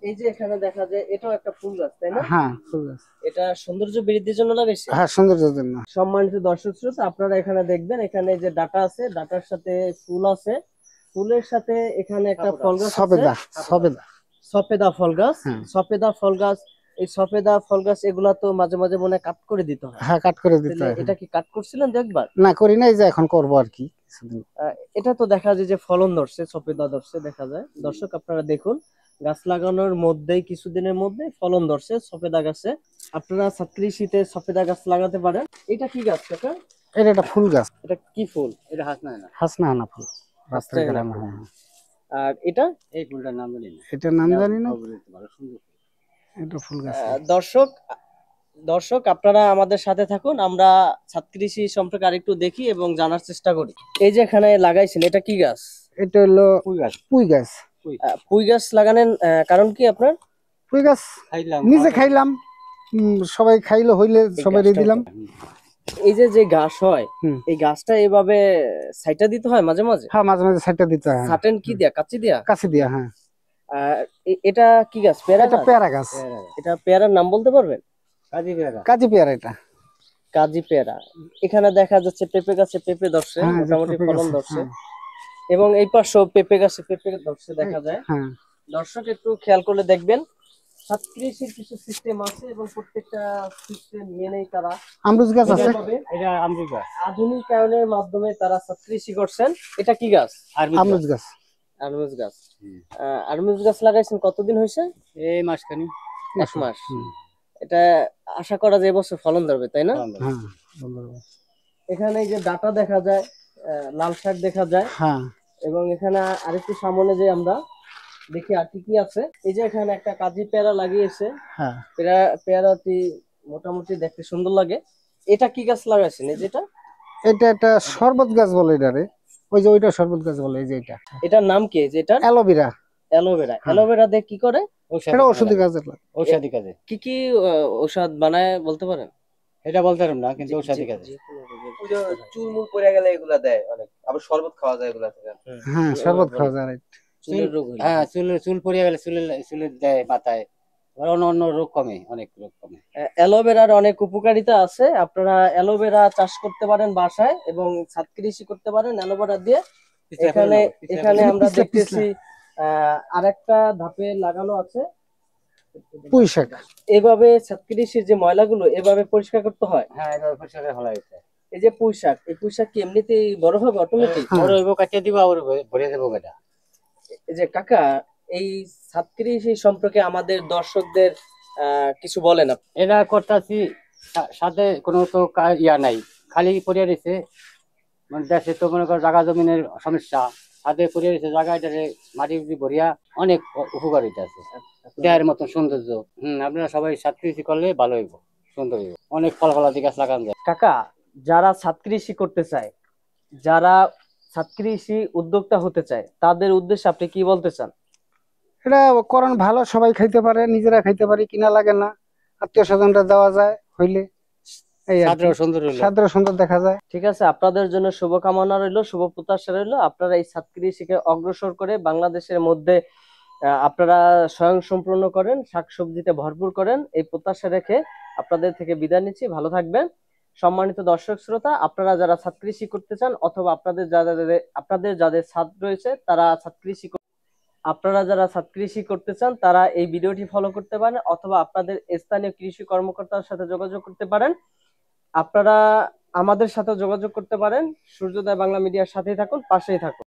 এই যে এখানে দেখা যায় এটাও একটা ফুল গাছ, তাই না? হ্যাঁ, ফুল গাছ। এটা সৌন্দর্য বৃদ্ধির জন্য লাগাইছে? হ্যাঁ, সৌন্দর্যের জন্য। সম্মানিত দর্শক শ্রোতা, আপনারা এখানে দেখবেন, এখানে যে ডাটা আছে, ডাটার সাথে ফুল আছে, ফুলের সাথে এখানে একটা ফল গাছ আছে, সবেদা, সবেদা, সফেদা ফল গাছ। হ্যাঁ। সফেদা ফল গাছ, এই সফেদা ফল গাছ এগুলা তো মাঝে মাঝে মনে হয় কাট করে দিতে হয়। হ্যাঁ, কাট করে দিতে তাহলে হয়। এটা কি কাট করছিলেন যে একবার? না, করি নাই, যে এখন করবো আর কি কিছুদিন। এটা তো দেখা যায় যে ফলন ধরছে, সফেদা ধরছে দেখা যায়। দর্শক আপনারা দেখুন, গাছ লাগানোর মধ্যেই কিছুদিনের মধ্যে ফলন ধরছে সফেদা গাছে। আপনারা ছাদকৃষিতে সফেদা গাছ লাগাতে পারেন। এটা কি গাছ কাকা? এটা একটা ফুল গাছ। এটা কি ফুল? এটা হাসনাহানা ফুল। রাস্তায় গ্রামে হয়। আর এটা? এই ফুলটার নাম জানি না। এটার নাম জানি না। ভালো সুন্দর। এটা ফুল গাছ। দর্শক দর্শক আপনারা আমাদের সাথে থাকুন, আমরা ছাদ কৃষি সম্পর্কে আরেকটু দেখি এবং জানার চেষ্টা করি। এই যে এখানে লাগাইছেন, এটা কি গাছ? এটা হলো পুঁই গাছ। পুঁই গাছ। পুঁই গাছ লাগানোর কারণ কি আপনার? পুঁই গাছ নিজে খাইলাম, সবাই খাইলো, হইলে সবাই দিয়ে দিলাম। এই যে যে গাছ হয়, এই গাছটা এভাবে সাইটা দিতে হয় মাঝে মাঝে? হ্যাঁ, মাঝে মাঝে সাইটা দিতে হয়। ছাটেন কি দিয়া? কাঁচি দিয়া? কাঁচি দিয়া, হ্যাঁ। এটা কি গাছ? পেয়ারা? এটা পেয়ারা গাছ। এটা পেয়ারার নাম বলতে পারবেন? কাজী পেয়ারা। কাজী পেয়ারা। এটা কাজী পেয়ারা। এখানে দেখা যাচ্ছে পেঁপে গাছে পেঁপে ধরছে, মোটামুটি ফলন ধরছে, এবং এই পাশেও পেঁপে গাছে পেঁপে ধরছে দেখা যায়। দর্শক একটু খেয়াল করলে দেখবেন, ছাদ কৃষির কিছু সিস্টেম আছে এবং প্রত্যেকটা সিস্টেম মেনেই তারা আমরুজ গাছ আছে। এটা আমরুজ গাছ। আধুনিকায়নের মাধ্যমে তারা ছাদ কৃষি করছেন। এটা কি গাছ? আমরুজ গাছ। আরমুজ গাছ। আরমুজ গাছ লাগাইছেন কতদিন হয়েছে? এই মাসখানি। 1 মাস। এটা আশা করা যায় এবছর ফলন ধরবে, তাই না? হ্যাঁ। এখানে এই যে ডাটা দেখা যায়, লাল শাক দেখা যায়, হ্যাঁ। এবং এখানে আরেকটু সামনে যে আমরা দেখি আর কি কি আছে। এই যে এখানে একটা কাজী পেয়ারা লাগিয়েছে। হ্যাঁ। পেয়ারাটি মোটামুটি দেখতে সুন্দর লাগে। এটা কি গাছ লাগাইছেন? এই যেটা, এটা একটা শরবত গাছ বলে এটারে। ওই যে ওইটা শরবত গাছ বলে। এই যে এটা, এটার নাম কি? যে এটা অ্যালোভেরা। অ্যালোভেরা দিয়ে কি করে? এটা ওষুধি কাজে লাগে। ঔষধি কাজে। কি কি ঔষধ বানায় বলতে পারেন? এটা বলতে পারলাম না, কিন্তু ঔষধি কাজে। চুল মুল পড়ে গেলে এগুলা দেয় অনেক, আবার শরবত খাওয়া যায় এগুলা থেকে। হ্যাঁ, শরবত খাওয়া যায়। চুলের রোগ হলে, হ্যাঁ, চুল পড়ে গেলে চুলে দেয় মাথায়। অন্য রোগ কমে, অনেক রোগ কমে। অ্যালোভেরার অনেক উপকারিতা আছে। আপনারা অ্যালোভেরা চাষ করতে পারেন বাসায় এবং ছাদ কৃষি করতে পারেন অ্যালোভেরা দিয়ে। এখানে আমরা দেখতেছি আরেকটা ধাপে লাগানো আছে পুঁই শাক। এভাবে ছাদ কৃষির যে ময়লাগুলো এভাবে পরিষ্কার করতে হয়। হ্যাঁ, এভাবে পরিষ্কার করা হয়। এই যে পুঁই শাক, এই পুঁই শাক কি এমনিতেই বড় হবে অটোমেটিক? বড় হইব, কাটিয়ে দিব, আবার ভরে দেবো এটা। এই যে কাকা, এই ছাদ কৃষি সম্পর্কে আমাদের দর্শকদের কিছু বলেন আপনি। এটা করতেছি, সাথে কোনো তো ইয়া নাই, খালি পড়িয়ে দিছে। মানে দেশে তো মনে করো জায়গা জমিনের সমস্যা, সাথে পড়িয়ে দিছে জায়গাটারে মাটি ভরিয়া অনেক উপকারিতা আছে। দেহের মতন সৌন্দর্য। আপনারা সবাই ছাদ কৃষি করলে ভালো হইব, সুন্দর হইব, অনেক ফল ফলাদি গাছ লাগানো যায়। কাকা, যারা ছাদ কৃষি করতে চায়, যারা ছাদ কৃষি উদ্যোক্তা হতে চায়, তাদের উদ্দেশ্যে আপনি কি বলতে চান? এটা করেন ভালো, সবাই খাইতে পারে, নিজেরা খাইতে পারে, কিনা লাগে না, আত্মীয় স্বজনরা দেওয়া যায়, হইলে সুন্দর দেখা যায়। ঠিক আছে, আপনাদের জন্য শুভকামনা রইল, শুভ প্রত্যাশা রইল। আপনারা এই ছাদ কৃষিকে অগ্রসর করে বাংলাদেশের মধ্যে আপনারা স্বয়ংসম্পূর্ণ করেন, শাকসবজিতে ভরপুর করেন, এই প্রত্যাশা রেখে আপনাদের থেকে বিদায় নিচ্ছি। ভালো থাকবেন। সম্মানিত দর্শক শ্রোতা, আপনারা যারা ছাদ কৃষি করতে চান অথবা আপনাদের যাদের ছাদ রয়েছে তারা ছাদ কৃষি, আপনারা যারা ছাদ কৃষি করতে চান তারা এই ভিডিওটি ফলো করতে পারেন অথবা আপনাদের স্থানীয় কৃষি কর্মকর্তার সাথে যোগাযোগ করতে পারেন। আপনারা আমাদের সাথে যোগাযোগ করতে পারেন। সূর্যোদয় বাংলা মিডিয়ার সাথেই থাকুন, পাশেই থাকুন।